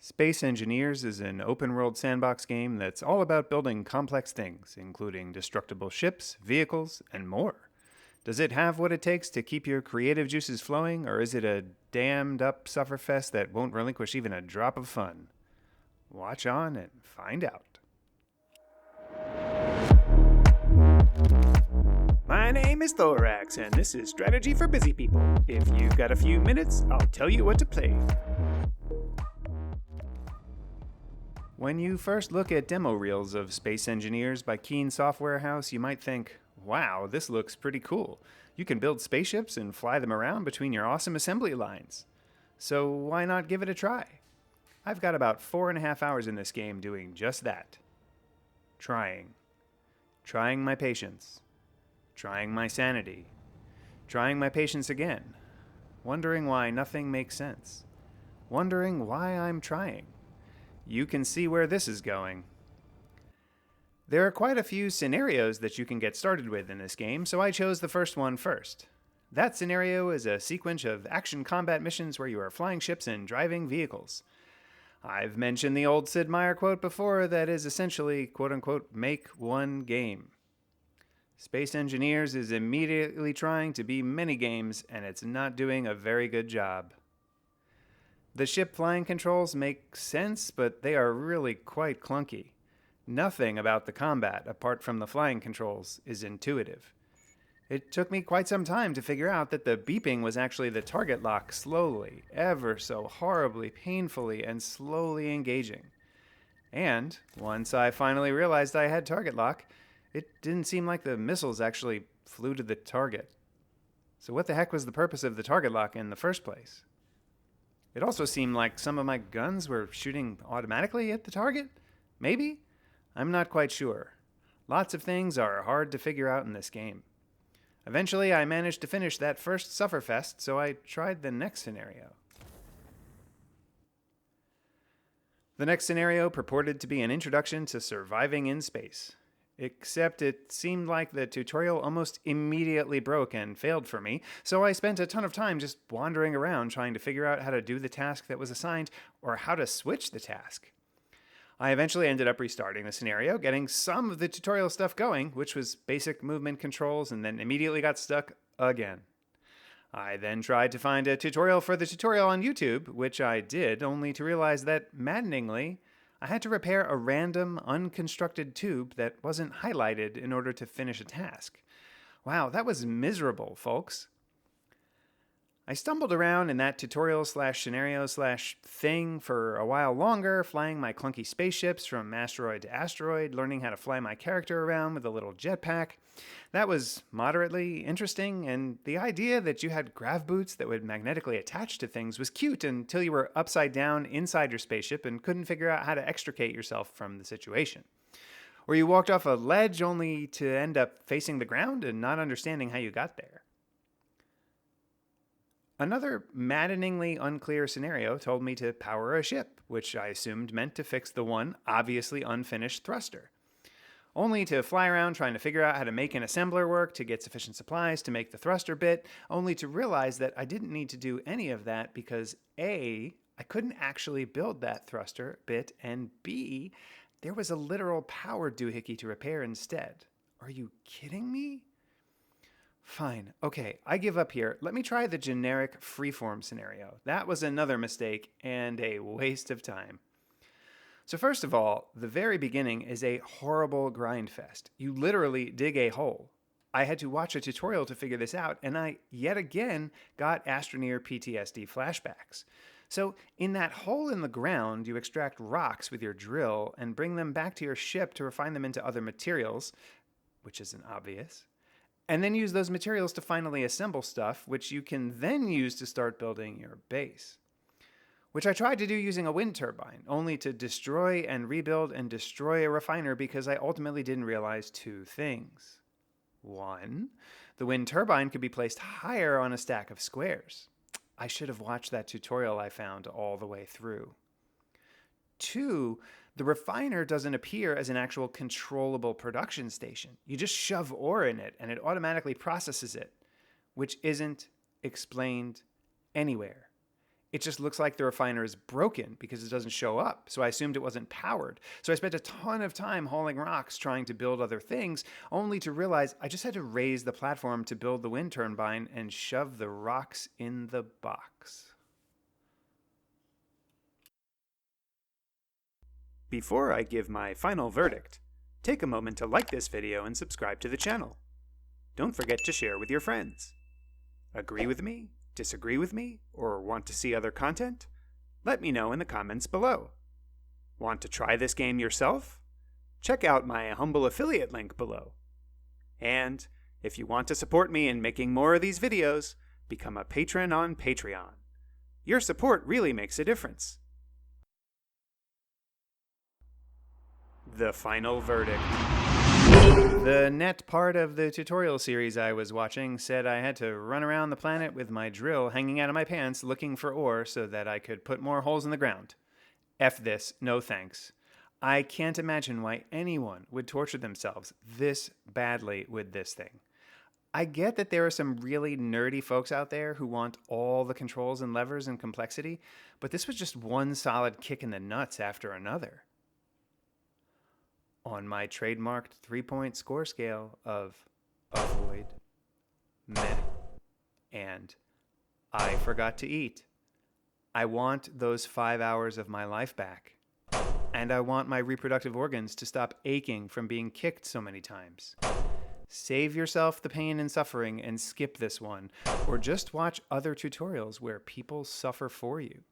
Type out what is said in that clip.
Space Engineers is an open world sandbox game that's all about building complex things, including destructible ships, vehicles, and more. Does it have what it takes to keep your creative juices flowing, or is it a damned up sufferfest that won't relinquish even a drop of fun? Watch on and find out. My name is Thoraxe, and this is Strategy for Busy People. If you've got a few minutes, I'll tell you what to play. When you first look at demo reels of Space Engineers by Keen Software House, you might think, wow, this looks pretty cool. You can build spaceships and fly them around between your awesome assembly lines. So why not give it a try? I've got about 4.5 hours in this game doing just that. Trying my patience. Trying my sanity. Trying my patience again. Wondering why nothing makes sense. Wondering why I'm trying. You can see where this is going. There are quite a few scenarios that you can get started with in this game, so I chose the first one first. That scenario is a sequence of action combat missions where you are flying ships and driving vehicles. I've mentioned the old Sid Meier quote before that is essentially, quote-unquote, make one game. Space Engineers is immediately trying to be many games, and it's not doing a very good job. The ship flying controls make sense, but they are really quite clunky. Nothing about the combat, apart from the flying controls, is intuitive. It took me quite some time to figure out that the beeping was actually the target lock slowly, ever so horribly, painfully, and slowly engaging. And once I finally realized I had target lock, it didn't seem like the missiles actually flew to the target. So what the heck was the purpose of the target lock in the first place? It also seemed like some of my guns were shooting automatically at the target? Maybe? I'm not quite sure. Lots of things are hard to figure out in this game. Eventually, I managed to finish that first sufferfest, so I tried the next scenario. The next scenario purported to be an introduction to surviving in space. Except it seemed like the tutorial almost immediately broke and failed for me, so I spent a ton of time just wandering around trying to figure out how to do the task that was assigned or how to switch the task. I eventually ended up restarting the scenario, getting some of the tutorial stuff going, which was basic movement controls, and then immediately got stuck again. I then tried to find a tutorial for the tutorial on YouTube, which I did, only to realize that, maddeningly, I had to repair a random, unconstructed tube that wasn't highlighted in order to finish a task. Wow, that was miserable, folks. I stumbled around in that tutorial/scenario/thing for a while longer, flying my clunky spaceships from asteroid to asteroid, learning how to fly my character around with a little jetpack. That was moderately interesting, and the idea that you had grav boots that would magnetically attach to things was cute until you were upside down inside your spaceship and couldn't figure out how to extricate yourself from the situation. Or you walked off a ledge only to end up facing the ground and not understanding how you got there. Another maddeningly unclear scenario told me to power a ship, which I assumed meant to fix the one obviously unfinished thruster. Only to fly around trying to figure out how to make an assembler work to get sufficient supplies to make the thruster bit, only to realize that I didn't need to do any of that because A, I couldn't actually build that thruster bit, and B, there was a literal power doohickey to repair instead. Are you kidding me? Fine. Okay, I give up here. Let me try the generic freeform scenario. That was another mistake and a waste of time. So first of all, the very beginning is a horrible grind fest. You literally dig a hole. I had to watch a tutorial to figure this out, and I yet again got Astroneer PTSD flashbacks. So in that hole in the ground, you extract rocks with your drill and bring them back to your ship to refine them into other materials, which isn't obvious. And then use those materials to finally assemble stuff, which you can then use to start building your base. Which I tried to do using a wind turbine, only to destroy and rebuild and destroy a refiner because I ultimately didn't realize two things. One, the wind turbine could be placed higher on a stack of squares. I should have watched that tutorial I found all the way through. Two, the refiner doesn't appear as an actual controllable production station. You just shove ore in it and it automatically processes it, which isn't explained anywhere. It just looks like the refiner is broken because it doesn't show up. So I assumed it wasn't powered. So I spent a ton of time hauling rocks trying to build other things, only to realize I just had to raise the platform to build the wind turbine and shove the rocks in the box. Before I give my final verdict, take a moment to like this video and subscribe to the channel. Don't forget to share with your friends. Agree with me? Disagree with me? Or want to see other content? Let me know in the comments below. Want to try this game yourself? Check out my humble affiliate link below. And if you want to support me in making more of these videos, become a patron on Patreon. Your support really makes a difference. The final verdict. The net part of the tutorial series I was watching said I had to run around the planet with my drill hanging out of my pants looking for ore so that I could put more holes in the ground. F this, no thanks. I can't imagine why anyone would torture themselves this badly with this thing. I get that there are some really nerdy folks out there who want all the controls and levers and complexity, but this was just one solid kick in the nuts after another. On my trademarked 3-point score scale of avoid, meh, and I forgot to eat, I want those 5 hours of my life back. And I want my reproductive organs to stop aching from being kicked so many times. Save yourself the pain and suffering and skip this one, or just watch other tutorials where people suffer for you.